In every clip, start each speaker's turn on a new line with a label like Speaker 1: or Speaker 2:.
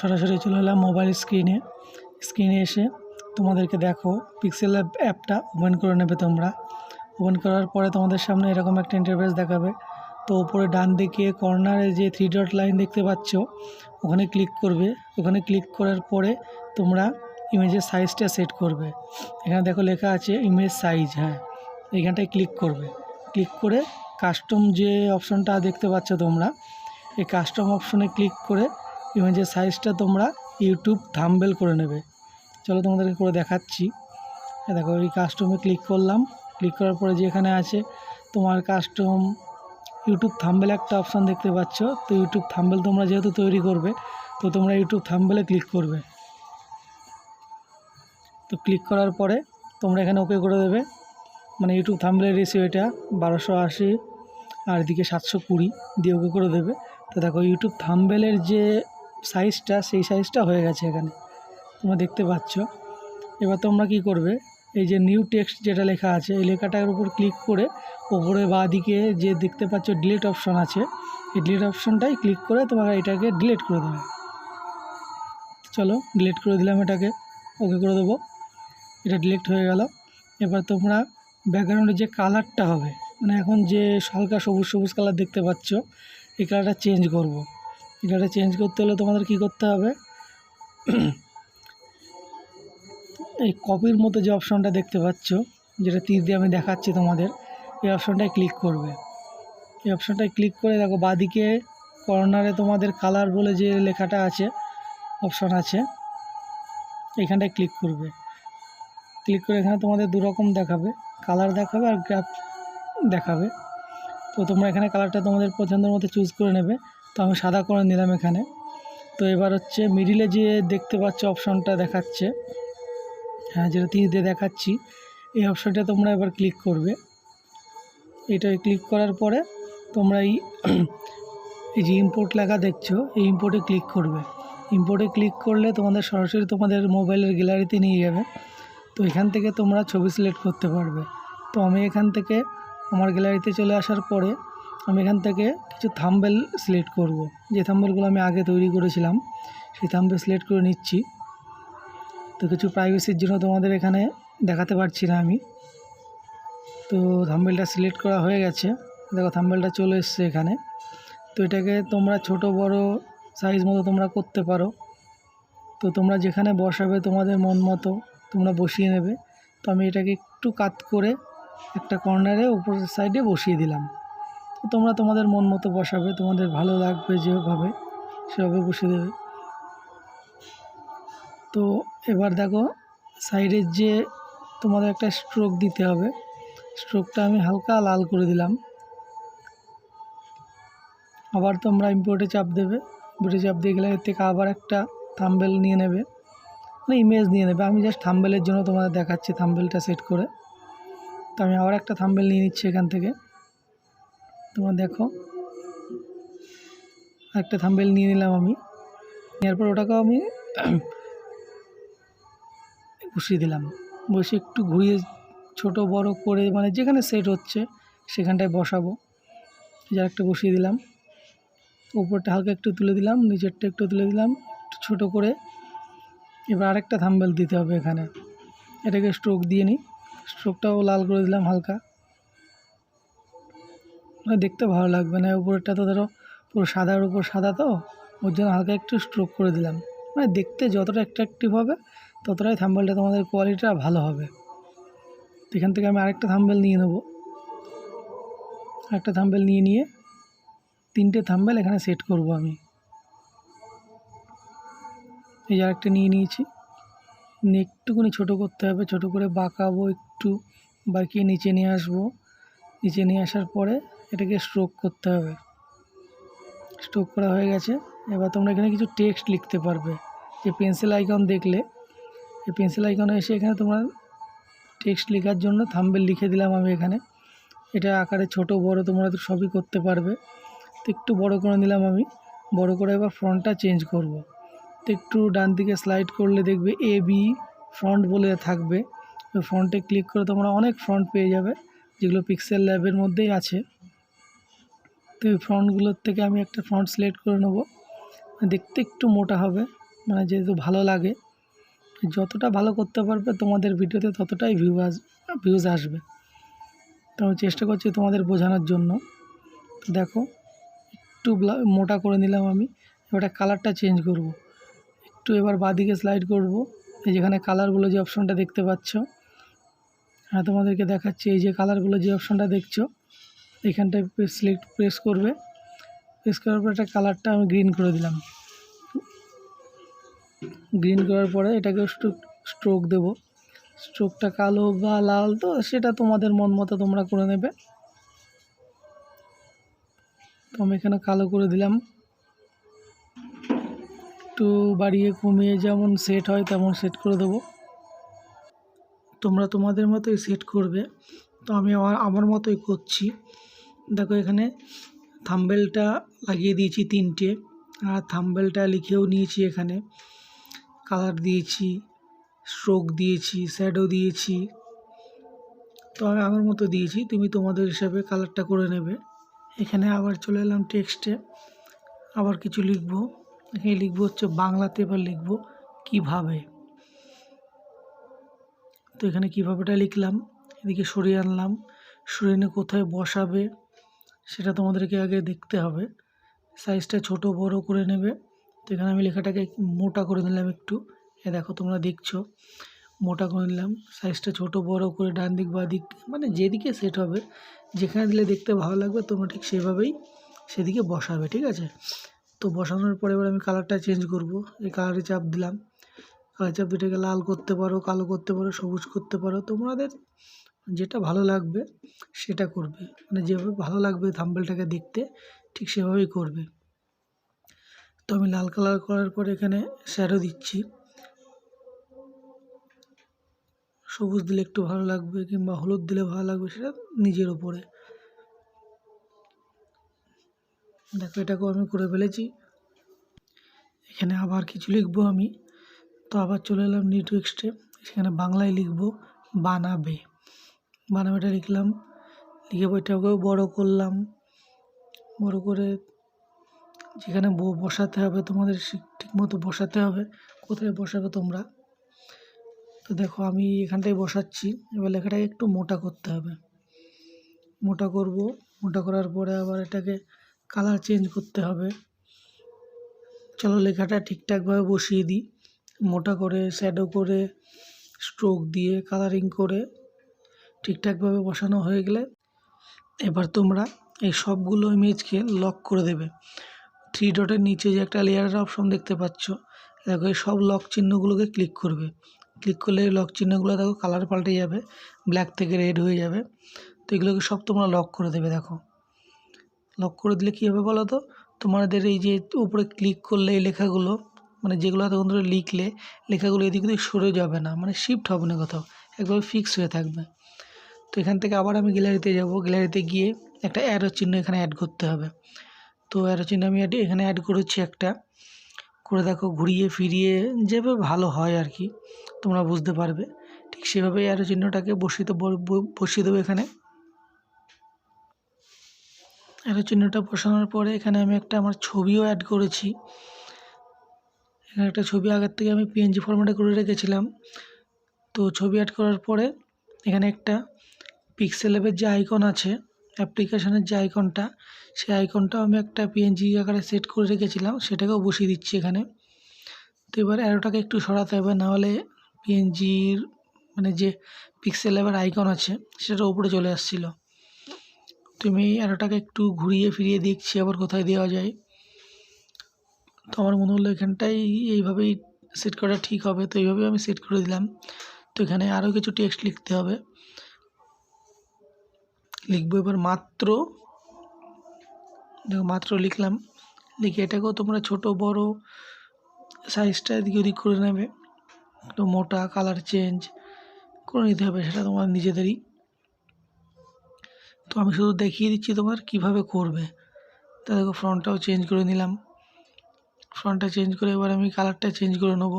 Speaker 1: সরাসরি চলে এলাম মোবাইল স্ক্রিনে এসে তোমাদেরকে দেখো পিক্সেল ল্যাব অ্যাপটা ওপেন করে নেবে। তোমরা ওপেন করার পরে তোমাদের সামনে এরকম একটা ইন্টারফেস দেখাবে। তো উপরে ডান দিকে কর্নারে যে 3 ডট লাইন দেখতে পাচ্ছ ওখানে ক্লিক করবে। ওখানে ক্লিক করার পরে তোমরা ইমেজের সাইজটা সেট করবে। এখানে দেখো লেখা আছে ইমেজ সাইজ, হ্যাঁ এইখানটায় ক্লিক করবে। ক্লিক করে কাস্টম যে অপশনটা দেখতে পাচ্ছ তোমরা, এই কাস্টম অপশনে ক্লিক করে ইমেজের সাইজটা তোমরা ইউটিউব থাম্বনেল করে নেবে। চলো তোমাদেরকে করে দেখাচ্ছি। দেখো এই কাস্টমে ক্লিক করলাম। ক্লিক করার পরে যে এখানে আছে তোমার কাস্টম ইউটিউব থাম্বনেল একটা অপশান দেখতে পাচ্ছ। তো ইউটিউব থাম্বনেল তোমরা যেহেতু তৈরি করবে তো তোমরা ইউটিউব থাম্বনেলে ক্লিক করবে। তো ক্লিক করার পরে তোমরা এখানে ওকে করে দেবে। মানে ইউটিউব থাম্বনেলের রেশিও এটা 1280 আর এদিকে 720 দিয়ে ওকে করে দেবে। তো দেখো ইউটিউব থাম্বনেলের যে সাইজটা সেই সাইজটা হয়ে গেছে এখানে তোমরা দেখতে পাচ্ছ। এবার তোমরা কি করবে, এই যে নিউ টেক্সট যেটা লেখা আছে এই লেখাটার উপর ক্লিক করে ওপরে বাঁ দিকে যে দেখতে পাচ্ছ ডিলিট অপশন আছে, এই ডিলিট অপশনটাই ক্লিক করে তোমার এটাকে ডিলিট করে দেবে। চলো ডিলিট করে দিলাম, এটাকে ওকে করে দেবো। এটা ডিলিট হয়ে গেল। এবার তোমরা ব্যাকগ্রাউন্ডের যে কালারটা হবে, মানে এখন যে হালকা সবুজ সবুজ কালার দেখতে পাচ্ছ এই কালারটা চেঞ্জ করব। এই কালারটা চেঞ্জ করতে হলে তোমাদের কি করতে হবে, এই কপির মতো যে অপশনটা দেখতে পাচ্ছ যেটা তীর দিয়ে আমি দেখাচ্ছি তোমাদের, এই অপশনটায় ক্লিক করবে। এই অপশনটায় ক্লিক করে দেখো বাঁদিকে কর্নারে তোমাদের কালার বলে যে লেখাটা আছে অপশন আছে, এইখানটায় ক্লিক করবে। ক্লিক করে এখানে তোমাদের দুরকম দেখাবে, কালার দেখাবে আর গ্রাফ দেখাবে। তো তোমরা এখানে কালারটা তোমাদের পছন্দের মতো চুজ করে নেবে। তো আমি সাদা করে নিলাম এখানে। তো এবার হচ্ছে মিডিলে যে দেখতে পাচ্ছ অপশনটা দেখাচ্ছে, হ্যাঁ যেটা তীর দিয়ে দেখাচ্ছি, এই অপশনটা তোমরা এবার ক্লিক করবে। এটাই ক্লিক করার পরে তোমরা এই যে ইম্পোর্ট লেখা দেখছো এই ইম্পোর্টে ক্লিক করবে। ইম্পোর্টে ক্লিক করলে তোমাদের সরাসরি তোমাদের মোবাইলের গ্যালারিতে নিয়ে যাবে। তো এখান থেকে তোমরা ছবি সিলেক্ট করতে পারবে। তো আমি এখান থেকে আমার গ্যালারিতে চলে আসার পরে আমি এখান থেকে কিছু থাম্বনেল সিলেক্ট করব। যে থাম্বনেলগুলো আমি আগে তৈরি করেছিলাম সেই থাম্বনেল সিলেক্ট করে নিচ্ছি। তো কিছু প্রাইভেসির জন্য তোমাদের এখানে দেখাতে পারছি না আমি। তো থাম্বনেলটা সিলেক্ট করা হয়ে গেছে, দেখো থাম্বনেলটা চলে এসছে এখানে। তো এটাকে তোমরা ছোট বড় সাইজ মতো তোমরা করতে পারো। তো তোমরা যেখানে বসাবে তোমাদের মন মতো তোমরা বসিয়ে নেবে। তো আমি এটাকে একটু কাট করে একটা কর্নারে উপরের সাইডে বসিয়ে দিলাম। তো তোমরা তোমাদের মন মতো বসাবে, তোমাদের ভালো লাগবে যেভাবে সেভাবে বসিয়ে দেবে। তো এবার দেখো সাইডের যে তোমাদের একটা স্ট্রোক দিতে হবে, স্ট্রোকটা আমি হালকা লাল করে দিলাম। আবার তোমরা ইম্পোর্টে চাপ দেবে। ইম্পোর্টে চাপ দিয়ে গেলে এর থেকে আবার একটা থাম্বনেল নিয়ে নেবে, মানে ইমেজ নিয়ে নেবে। আমি জাস্ট থাম্বনেলের জন্য তোমাদের দেখাচ্ছি থাম্বনেলটা সেট করে। তো আমি আবার একটা থাম্বনেল নিয়ে নিচ্ছি এখান থেকে। তোমরা দেখো একটা থাম্বনেল নিয়ে নিলাম আমি। নেওয়ার পর ওটাকেও আমি বসিয়ে দিলাম। বসে একটু ঘুরিয়ে ছোট বড় করে মানে যেখানে সেট হচ্ছে সেখানটায় বসাবো। যার একটা বসিয়ে দিলাম, উপরটা হালকা একটু তুলে দিলাম, নিচেরটা একটু তুলে দিলাম একটু ছোটো করে। এবার আরেকটা থাম্বনেল দিতে হবে এখানে, এটাকে স্ট্রোক দিয়ে নিই। স্ট্রোকটাও লাল করে দিলাম হালকা, মানে দেখতে ভালো লাগবে না। উপরেরটা তো ধরো পুরো সাদার উপর সাদা, তো ওর জন্য হালকা একটু স্ট্রোক করে দিলাম। মানে দেখতে যতটা অ্যাট্রাকটিভ হবে ততটাই থাম্বনেলটা তোমাদের কোয়ালিটিটা ভালো হবে। এখান থেকে আমি আরেকটা থাম্বনেল নিয়ে নেব। আরেকটা থাম্বনেল নিয়ে 3টে থাম্বনেল এখানে সেট করব আমি। এই আরেকটা নিয়ে নিয়েছি, একটুখানি ছোটো করতে হবে, ছোটো করে বাঁকাবো, একটু বাঁকিয়ে নিচে নিয়ে আসবো। নিচে নিয়ে আসার পরে এটাকে স্ট্রোক করতে হবে। স্ট্রোক করা হয়ে গেছে। এবার তোমরা এখানে কিছু টেক্সট লিখতে পারবে। যে পেন্সিল আইকন দেখলে, এই পেন্সিল আইকনে এসে এখানে তোমরা টেক্সট লেখার জন্য থাম্বনেল লিখে দিলাম আমি এখানে। এটা আকারে ছোট বড় তোমরা তো সবই করতে পারবে। তো একটু বড় করে নিলাম আমি। বড় করে এবার ফন্টটা চেঞ্জ করব। তো একটু ডান দিকে স্লাইড করলে দেখবে AB ফন্ট বলে থাকবে। ওই ফন্টে ক্লিক করে তোমরা অনেক ফন্ট পেয়ে যাবে যেগুলো পিক্সেল ল্যাবের মধ্যেই আছে। তো এই ফন্টগুলোর থেকে আমি একটা ফন্ট সিলেক্ট করে নেব, দেখতে একটু মোটা হবে। মানে যেহেতু ভালো লাগে, যতটা ভালো করতে পারবে তোমাদের ভিডিওতে ততটাই ভিউজ আসবে। তো আমি চেষ্টা করছি তোমাদের বোঝানোর জন্য। তো দেখো একটু মোটা করে নিলাম আমি। এবার কালারটা চেঞ্জ করব, একটু এবার বাঁদিকে স্লাইড করব। এই যেখানে কালারগুলো যে অপশনটা দেখতে পাচ্ছ, হ্যাঁ তোমাদেরকে দেখাচ্ছি। এই যে কালারগুলো যে অপশনটা দেখছো, এখানটায় প্রেস করবে। প্রেস করার পর একটা কালারটা আমি গ্রিন করে দিলাম। গ্রিন করার পরে এটাকে স্ট্রোক দেব। স্ট্রোকটা কালো বা লাল তো সেটা তোমাদের মন মতো তোমরা করে নেবে। তো আমি এখানে কালো করে দিলাম। একটু বাড়িয়ে কমিয়ে যেমন সেট হয় তেমন সেট করে দেবো। তোমরা তোমাদের মতোই সেট করবে। তো আমি আমার মতোই করছি। দেখো এখানে থাম্বনেলটা লাগিয়ে দিয়েছি 3টে, আর থাম্বনেলটা লিখেও নিয়েছি। এখানে কালার দিয়েছি, স্ট্রোক দিয়েছি, শ্যাডো দিয়েছি। তো আমি আমার মতো দিয়েছি, তুমি তোমাদের হিসাবে কালারটা করে নেবে। এখানে আবার চলে এলাম টেক্সটে, আবার কিছু লিখবো। এখানে লিখবো হচ্ছে বাংলাতে, এবার লিখবো কিভাবে। তো এখানে কীভাবেটা লিখলাম, এদিকে সরিয়ে আনলাম। সরিয়ে এনে কোথায় বসাবে সেটা তোমাদেরকে আগে দেখতে হবে। সাইজটা ছোট বড় করে নেবে। তো এখানে আমি লেখাটাকে মোটা করে নিলাম একটু। দেখো তোমরা দেখছো, মোটা করে নিলাম। সাইজটা ছোট বড় করে ডান দিক বা দিক মানে যেদিকে সেট হবে, যেখানে দিলে দেখতে ভালো লাগবে তোমরা ঠিক সেভাবেই সেদিকে বসাবে, ঠিক আছে? তো বসানোর পরে এবার আমি কালারটা চেঞ্জ করব। এই কালারে চাপ দিলাম। কালার চাপ দুটাকে লাল করতে পারো, কালো করতে পারো, সবুজ করতে পারো, তোমাদের যেটা ভালো লাগবে সেটা করবে। মানে যেভাবে ভালো লাগবে থাম্বনেলটাকে দেখতে ঠিক সেভাবেই করবে। তো আমি লাল কালার করার পর এখানে শ্যাডো দিচ্ছি। সবুজ দিলে একটু ভালো লাগবে কিংবা হলুদ দিলে ভালো লাগবে, সেটা নিজের ওপরে। দেখো এটাকেও আমি করে ফেলেছি। এখানে আবার কিছু লিখবো আমি। তো আবার চলে এলাম নিউ টেক্সটে, সেখানে বাংলায় লিখবো বানাবে। বানাবেটা লিখলাম, লিখে বইটাকেও বড় করলাম। বড় করে যেখানে বসাতে হবে তোমাদের ঠিক মতো বসাতে হবে। কোথায় বসাবে তোমরা? তো দেখো আমি এখানটায় বসাচ্ছি। এবার লেখাটাকে একটু মোটা করতে হবে। মোটা করব, মোটা করার পরে আবার এটাকে কালার চেঞ্জ করতে হবে। চলো লেখাটা ঠিকঠাকভাবে বসিয়ে দিই। মোটা করে, শ্যাডো করে, স্ট্রোক দিয়ে, কালারিং করে ঠিকঠাকভাবে বসানো হয়ে গেলে এবার তোমরা এই সবগুলো ইমেজকে লক করে দেবে। 3 ডটের নিচে যে একটা লেয়ারের অপশন দেখতে পাচ্ছ, দেখো এই সব লক চিহ্নগুলোকে ক্লিক করবে। ক্লিক করলে লক চিহ্নগুলো দেখো কালার পাল্টে যাবে, ব্ল্যাক থেকে রেড হয়ে যাবে। তো এগুলোকে সব তোমরা লক করে দেবে। দেখো লক করে দিলে কী হবে বলো তো, তোমাদের এই যে উপরে ক্লিক করলে এই লেখাগুলো মানে যেগুলো তখন ধরে লিখলে লেখাগুলো এদিক ওদিক সরে যাবে না, মানে শিফট হবে না কোথাও, একভাবে ফিক্স হয়ে থাকবে। তো এখান থেকে আবার আমি গ্যালারিতে যাব। গ্যালারিতে গিয়ে একটা অ্যারো চিহ্ন এখানে অ্যাড করতে হবে। তো অ্যারো চিহ্ন আমি এখানে অ্যাড করেছি একটা করে। দেখো ঘুরিয়ে ফিরিয়ে যেভাবে ভালো হয় আর কি, তোমরা বুঝতে পারবে। ঠিক সেভাবেই অ্যারো চিহ্নটাকে বসিয়ে দেবো এখানে। অ্যারো চিহ্নটা বসানোর পরে এখানে আমি একটা আমার ছবিও অ্যাড করেছি। এখানে একটা ছবি আগের থেকে আমি পিএনজি ফরম্যাটে করে রেখেছিলাম। তো ছবি অ্যাড করার পরে এখানে একটা পিক্সেল ল্যাবের যে আইকন আছে, অ্যাপ্লিকেশনের যে আইকনটা, সেই আইকনটাও আমি একটা পিএনজি আকারে সেট করে রেখেছিলাম, সেটাকেও বসিয়ে দিচ্ছি এখানে। তো এবার অ্যারোটাকে একটু সরাতে হবে, নাহলে পিএনজির মানে যে পিক্সেল ল্যাবের আইকন আছে সেটা উপরে চলে আসছিলো। তুমি অ্যারোটাকে একটু ঘুরিয়ে ফিরিয়ে দেখছি আবার কোথায় দেওয়া যায়। তো আমার মনে হলো এখানটাই এইভাবেই সেট করা ঠিক হবে, তো এইভাবেই আমি সেট করে দিলাম। তো এখানে আরও কিছু টেক্সট লিখতে হবে। লিখবো এবার মাত্র। দেখো মাত্র লিখলাম। লিখে এটাকেও তোমরা ছোট বড় সাইজটা এদিক ওদিক করে নেবে। একটু মোটা, কালার চেঞ্জ করে নিতে হবে, সেটা তোমার নিজেদেরই। তো আমি শুধু দেখিয়ে দিচ্ছি তোমার কিভাবে করবে। তা দেখো ফ্রন্টটাও চেঞ্জ করে নিলাম। ফ্রন্টটা চেঞ্জ করে এবার আমি কালারটা চেঞ্জ করে নেব।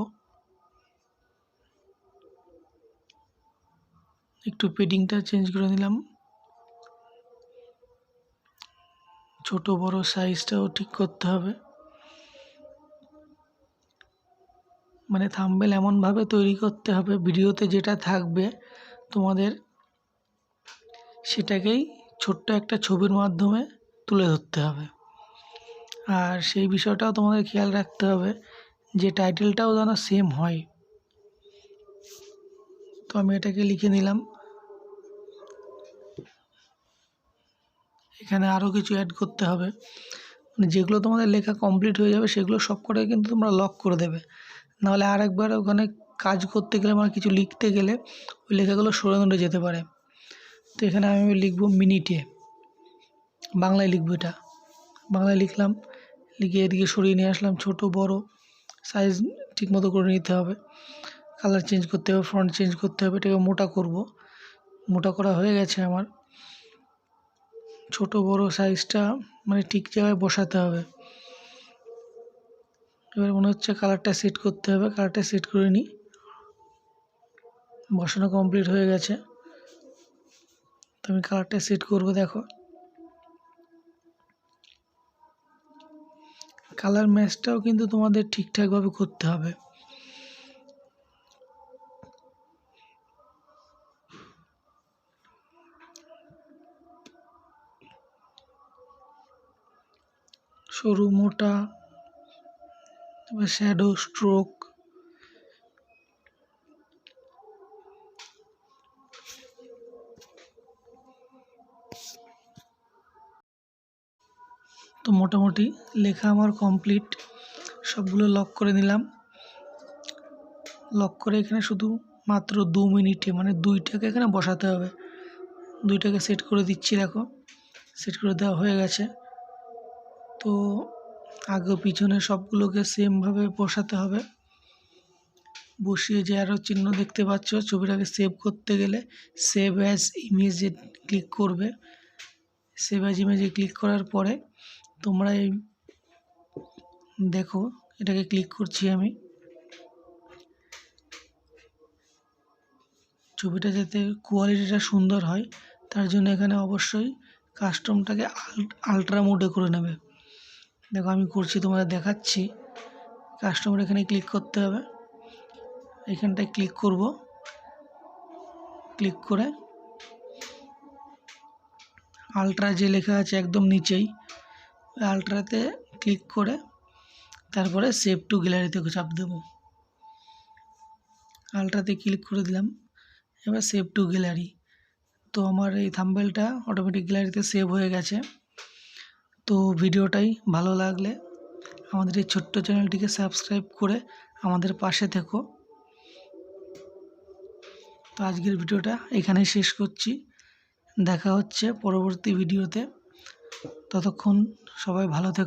Speaker 1: একটু পেডিংটা চেঞ্জ করে নিলাম। ছোট বড় সাইজটাও ঠিক করতে হবে। মানে থাম্বনেল এমনভাবে তৈরি করতে হবে ভিডিওতে যেটা থাকবে তোমাদের সেটাকেই ছোট্ট একটা ছবির মাধ্যমে তুলে ধরতে হবে। আর সেই বিষয়টাও তোমাদের খেয়াল রাখতে হবে যে টাইটেলটাও যেন সেম হয়। তো আমি এটাকে লিখে নিলাম। এখানে আরও কিছু অ্যাড করতে হবে, মানে যেগুলো তোমাদের লেখা কমপ্লিট হয়ে যাবে সেগুলো সব কটাই কিন্তু তোমরা লক করে দেবে, নাহলে আরেকবার ওখানে কাজ করতে গেলে মানে কিছু লিখতে গেলে ওই লেখাগুলো সরে নড়ে যেতে পারে। তো এখানে আমি লিখব মিনিটে, বাংলায় লিখব, এটা বাংলায় লিখলাম, লিখে এদিকে সরিয়ে নিয়ে আসলাম। ছোট বড় সাইজ ঠিকমতো করে নিতে হবে, কালার চেঞ্জ করতে হবে, ফন্ট চেঞ্জ করতে হবে। এটাকে মোটা করব, মোটা করা হয়ে গেছে আমার। ছোট বড় সাইজটা মানে ঠিক জায়গায় বসাতে হবে। এবার মনে হচ্ছে কালারটা সেট করতে হবে, কালারটা সেট করে নিই। বসানো কমপ্লিট হয়ে গেছে, তো আমি কালারটা সেট করব। দেখো কালার ম্যাচটাও কিন্তু তোমাদের ঠিকঠাকভাবে করতে হবে। সরু মোটা, তারপর শ্যাডো স্ট্রোক, তো মোটামুটি লেখা আমার কমপ্লিট। সবগুলো লক করে নিলাম। লক করে এখানে শুধু মাত্র 2 মিনিটে মানে 2টাকে এখানে বসাতে হবে। 2টাকে সেট করে দিচ্ছি, দেখো সেট করে দেওয়া হয়ে গেছে। তো আগে পিছনে সবগুলোকে সেমভাবে বসাতে হবে। বসিয়ে যে অ্যারো চিহ্ন দেখতে পাচ্ছ, ছবিটাকে সেভ করতে গেলে সেভ অ্যাজ ইমেজে ক্লিক করবে। সেভ অ্যাজ ইমেজে ক্লিক করার পরে তোমরা এই দেখো এটাকে ক্লিক করছি আমি। ছবিটা যাতে কোয়ালিটিটা সুন্দর হয় তার জন্য এখানে অবশ্যই কাস্টমটাকে আলট্রা মোডে করে নেবে। দেখো আমি করছি, তোমাদের দেখাচ্ছি। কাস্টমার এখানে ক্লিক করতে হবে, এখানটায় ক্লিক করব। ক্লিক করে আলট্রা যে লেখা আছে একদম নিচেই, আলট্রাতে ক্লিক করে তারপরে সেভ টু গ্যালারিতে চাপ দেব। আলট্রাতে ক্লিক করে দিলাম, এবার সেভ টু গ্যালারি। তো আমার এই থাম্বনেলটা অটোমেটিক গ্যালারিতে সেভ হয়ে গেছে। তো ভিডিওটাই ভালো লাগলে আমাদের এই ছোট্ট চ্যানেলটিকে সাবস্ক্রাইব করে আমাদের পাশে থেকো। তো আজকের ভিডিওটা এখানেই শেষ করছি, দেখা হচ্ছে পরবর্তী ভিডিওতে। ততক্ষণ সবাই ভালো থেকো।